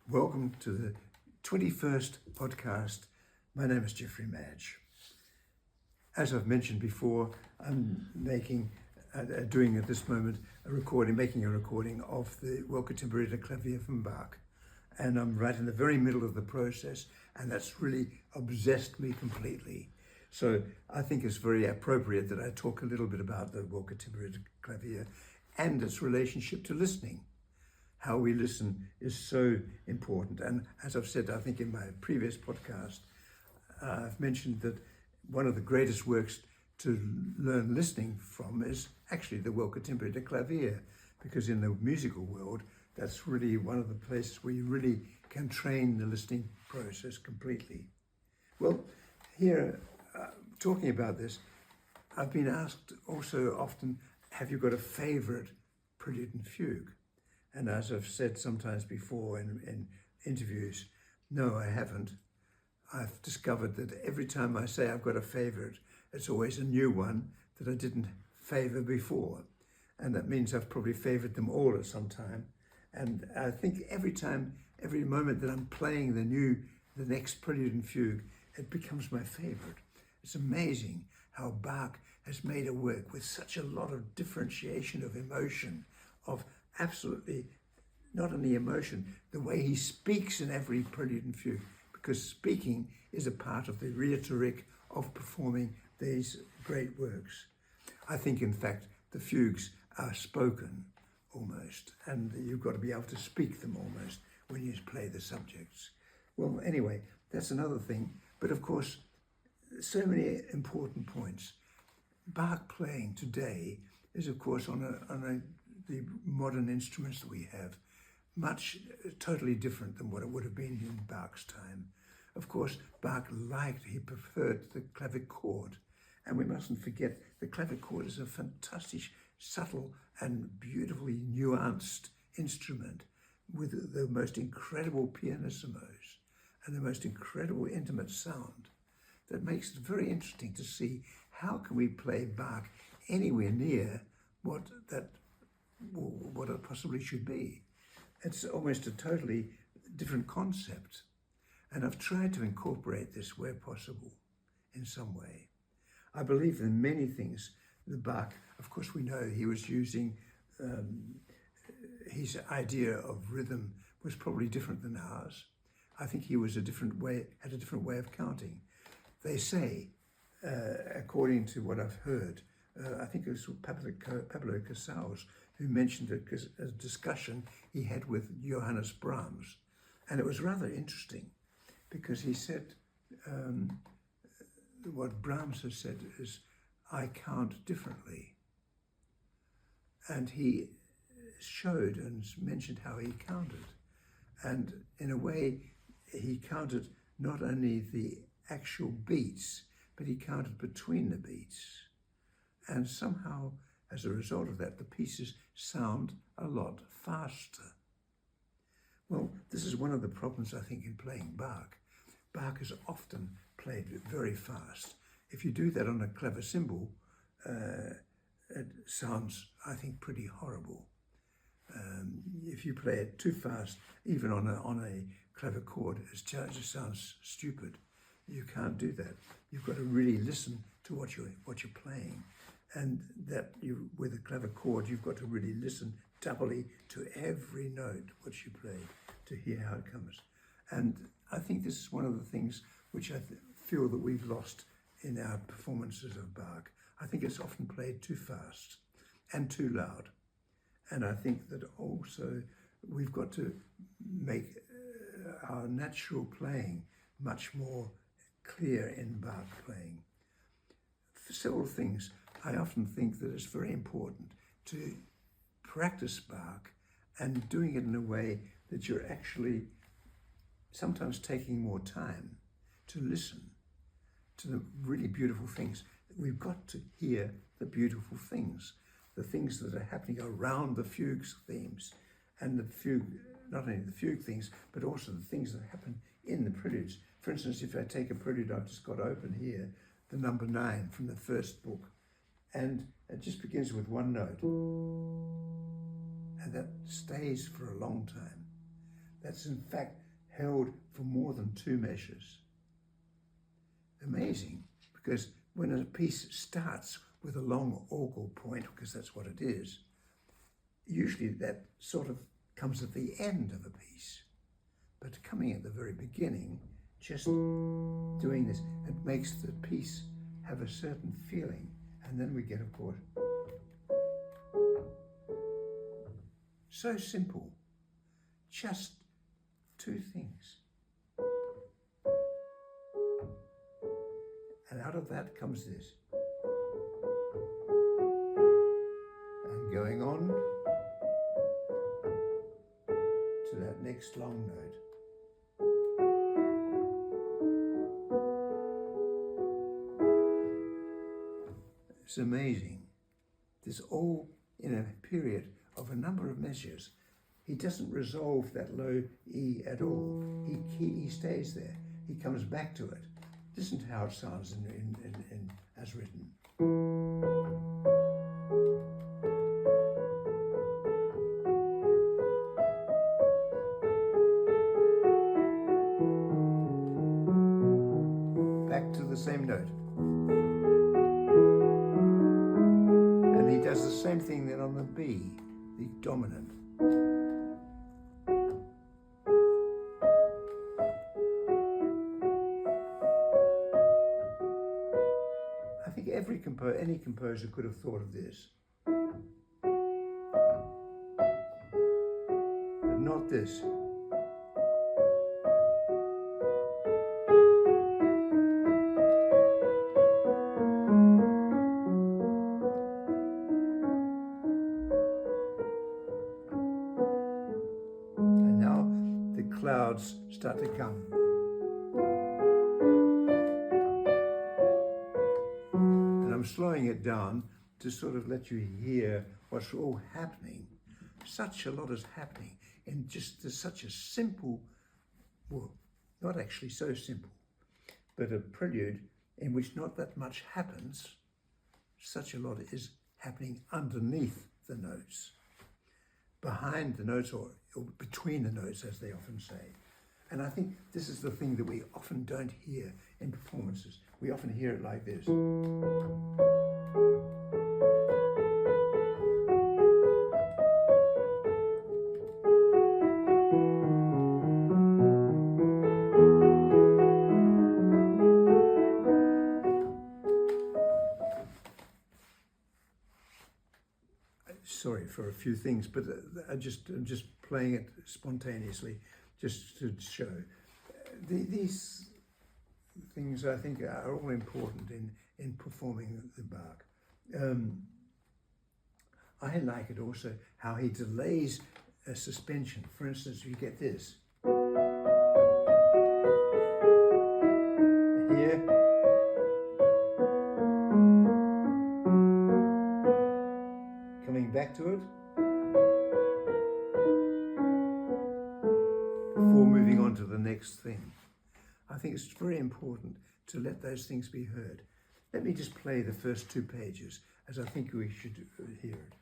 Welcome to the 21st podcast. My name is Geoffrey Madge. As I've mentioned before, I'm doing at this moment making a recording of the Welcome Timbretta Clavier from Bach. And I'm right in the very middle of the process, and that's really obsessed me completely. So I think it's very appropriate that I talk a little bit about the Welcome Timbretta Clavier and its relationship to listening. How we listen is so important. And as I've said, I think in my previous podcast, I've mentioned that one of the greatest works to learn listening from is actually the Welcome Timbretta Clavier, because in the musical world, that's really one of the places where you really can train the listening process completely. Well, here, talking about this, I've been asked also often, have you got a favorite prelude and fugue? And as I've said sometimes before in interviews, no, I haven't. I've discovered that every time I say I've got a favorite, it's always a new one that I didn't favor before. And that means I've probably favored them all at some time. And I think every moment that I'm playing the next prelude and fugue, it becomes my favorite. It's amazing how Bach has made a work with such a lot of differentiation of emotion, of absolutely not only emotion, the way he speaks in every prelude and fugue, because speaking is a part of the rhetoric of performing these great works. I think, in fact, the fugues are spoken almost, and you've got to be able to speak them almost when you play the subjects. Well, anyway, that's another thing. But of course, so many important points. Bach playing today is, of course, on the modern instruments that we have, totally different than what it would have been in Bach's time. Of course, Bach he preferred the clavichord. And we mustn't forget the clavichord is a fantastic, subtle and beautifully nuanced instrument with the most incredible pianissimos and the most incredible intimate sound that makes it very interesting to see how can we play Bach anywhere near what it possibly should be. It's almost a totally different concept. And I've tried to incorporate this where possible in some way. I believe in many things. The Bach, of course, we know he was using, his idea of rhythm was probably different than ours. I think he was had a different way of counting. They say, according to what I've heard, I think it was Pablo Casals who mentioned a discussion he had with Johannes Brahms. And it was rather interesting because he said, what Brahms has said is, I count differently. And he showed and mentioned how he counted. And in a way, he counted not only the actual beats, but he counted between the beats. And somehow, as a result of that, the pieces sound a lot faster. Well, this is one of the problems, I think, in playing Bach. Bach is often played very fast. If you do that on a clavecembal, it sounds, I think, pretty horrible. If you play it too fast, even on a clavichord, it just sounds stupid. You can't do that. You've got to really listen to what you're playing. And with a clavichord, you've got to really listen doubly to every note which you play to hear how it comes. And I think this is one of the things which I feel that we've lost in our performances of Bach. I think it's often played too fast and too loud. And I think that also we've got to make our natural playing much more clear in Bach playing. For several things, I often think that it's very important to practice Bach and doing it in a way that you're actually sometimes taking more time to listen to the really beautiful things. We've got to hear the beautiful things, the things that are happening around the fugue themes and the fugue, not only the fugue things, but also the things that happen in the preludes. For instance, if I take a prelude I've just got open here, the number 9 from the first book, and it just begins with one note, and that stays for a long time. that's in fact held for more than 2 measures. Amazing, because when a piece starts with a long orgal point, because that's what it is, usually that sort of comes at the end of a piece. But coming at the very beginning, just doing this, it makes the piece have a certain feeling. And then we get, of course, so simple, just 2 things. And out of that comes this. And going on to that next long note. It's amazing. This all in a period of a number of measures. He doesn't resolve that low E at all. He stays there. He comes back to it. Listen to how it sounds in as written. Back to the same note. And he does the same thing then on the B, the dominant. I think any composer could have thought of this. But not this. And now the clouds start to come. I'm slowing it down to sort of let you hear what's all happening. Such a lot is happening in just such a simple, well, not actually so simple, but a prelude in which not that much happens. Such a lot is happening underneath the notes, behind the notes or between the notes, as they often say. And I think this is the thing that we often don't hear in performances. We often hear it like this. Sorry for a few things, but I'm just playing it spontaneously, just to show. These things, I think, are all important in performing the Bach. I like it also how he delays a suspension. For instance, you get this. Here. Coming back to it. Before moving on to the next thing. I think it's very important to let those things be heard. Let me just play the first 2 pages, as I think we should hear it.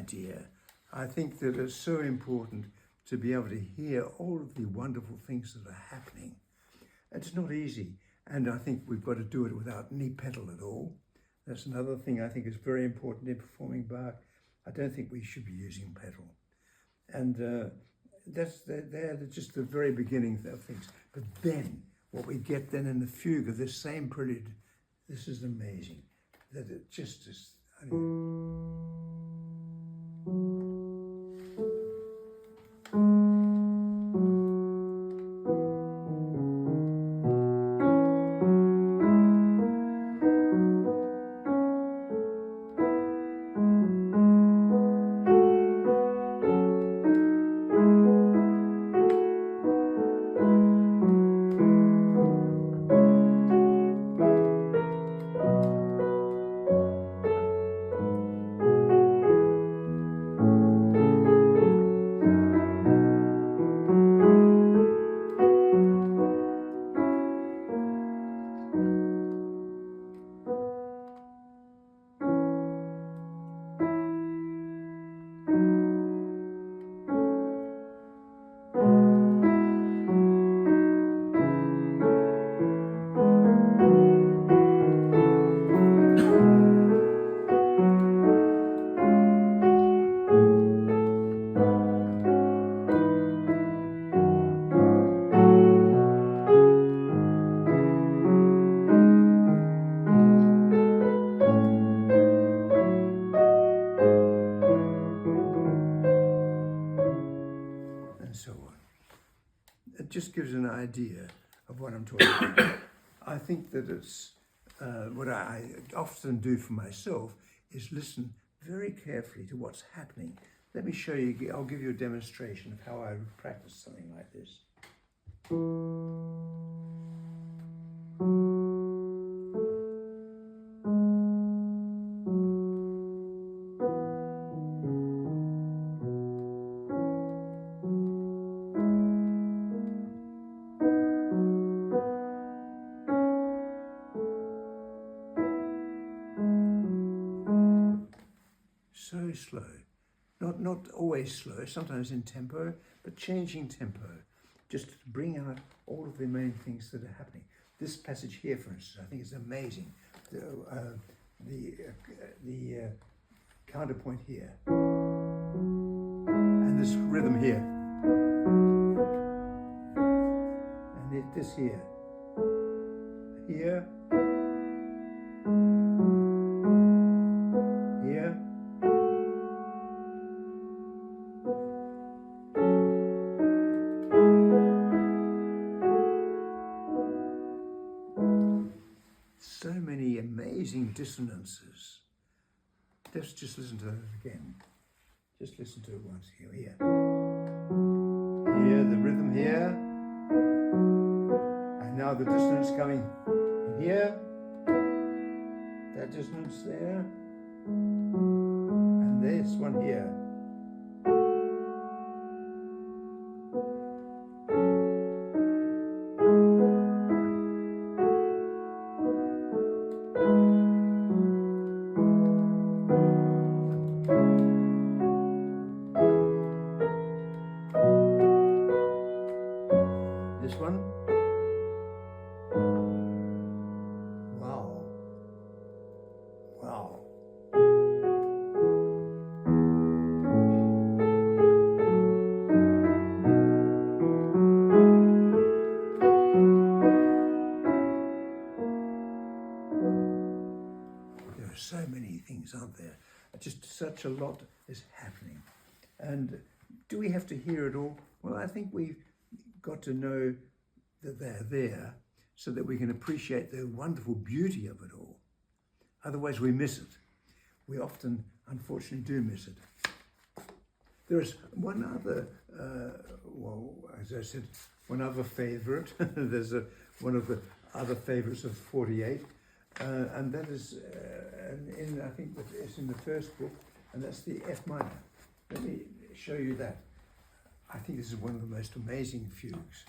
idea. I think that it's so important to be able to hear all of the wonderful things that are happening. It's not easy, and I think we've got to do it without any pedal at all. That's another thing I think is very important in performing Bach. I don't think we should be using pedal. And they're just the very beginning of things. But then, what we get then in the fugue of this same prelude, this is amazing. That it just is... It just gives an idea of what I'm talking about. I think that it's what I often do for myself is listen very carefully to what's happening. Let me show you, I'll give you a demonstration of how I would practice something like this. So slow, not always slow, sometimes in tempo, but changing tempo, just to bring out all of the main things that are happening. This passage here, for instance, I think is amazing. The counterpoint here, and this rhythm here, and this here, here. So many amazing dissonances. Let's just listen to that again. Just listen to it once. Here. Here, the rhythm here. And now the dissonance coming in here. That dissonance there. And this one here. This one. Wow. Wow. There are so many things, aren't there? Just such a lot is happening. And do we have to hear it all? Well, I think we've got to know that they're there so that we can appreciate the wonderful beauty of it all. Otherwise we miss it. We often, unfortunately, do miss it. There is one other, well, as I said, one other favourite. There's one of the other favourites of 48, and that is, I think it's in the first book, and that's the F minor. Let me show you that. I think this is one of the most amazing fugues.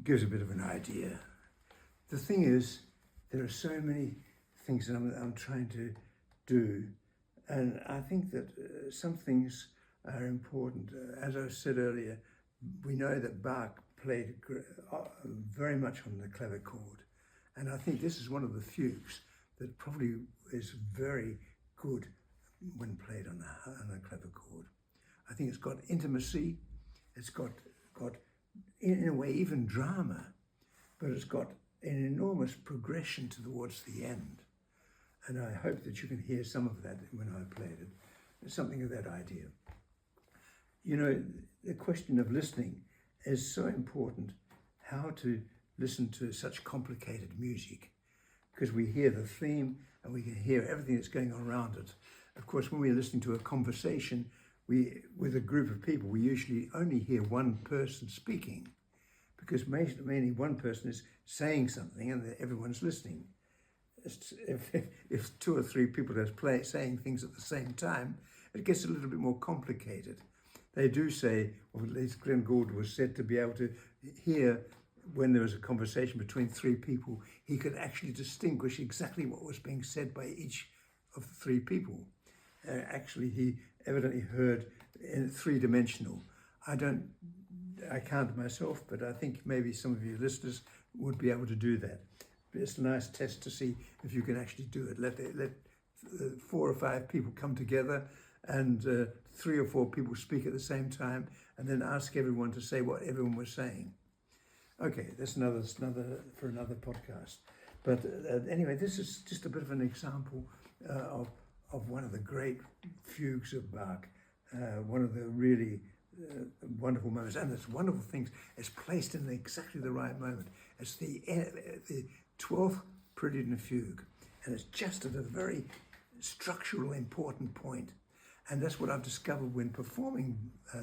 gives a bit of an idea. The thing is, there are so many things that I'm trying to do, and I think that some things are important. As I said earlier, we know that Bach played very much on the clavichord, and I think this is one of the fugues that probably is very good when played on a clavichord. I think it's got intimacy, it's got in a way even drama, but it's got an enormous progression towards the end. And I hope that you can hear some of that when I played it, something of that idea. You know, the question of listening is so important, how to listen to such complicated music, because we hear the theme and we can hear everything that's going on around it. Of course, when we're listening to a conversation with a group of people, we usually only hear one person speaking, because mainly one person is saying something and everyone's listening. If two or three people are saying things at the same time, it gets a little bit more complicated. They do say, or at least Glenn Gould was said to be able to hear when there was a conversation between three people, he could actually distinguish exactly what was being said by each of the three people. Actually, he evidently heard in three-dimensional. I can't myself, but I think maybe some of you listeners would be able to do that. It's a nice test to see if you can actually do it. Let 4 or 5 people come together and 3 or 4 people speak at the same time, and then ask everyone to say what everyone was saying. Okay, that's another for another podcast. But anyway, this is just a bit of an example of one of the great fugues of Bach, one of the really wonderful moments. And it's wonderful things. It's placed in exactly the right moment. It's the 12th Prelude and Fugue, and it's just at a very structural, important point. And that's what I've discovered when performing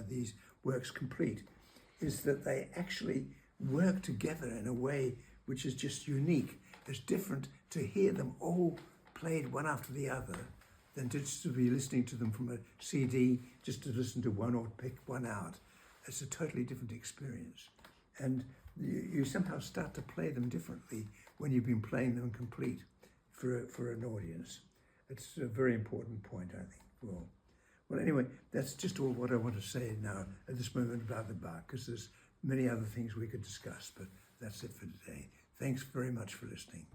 these works complete, is that they actually work together in a way which is just unique. It's different to hear them all played one after the other than just to be listening to them from a CD, just to listen to one or pick one out. It's a totally different experience. And you somehow start to play them differently when you've been playing them complete for an audience. It's a very important point, I think. Well, anyway, that's just all what I want to say now at this moment about the Bach, because there's many other things we could discuss, but that's it for today. Thanks very much for listening.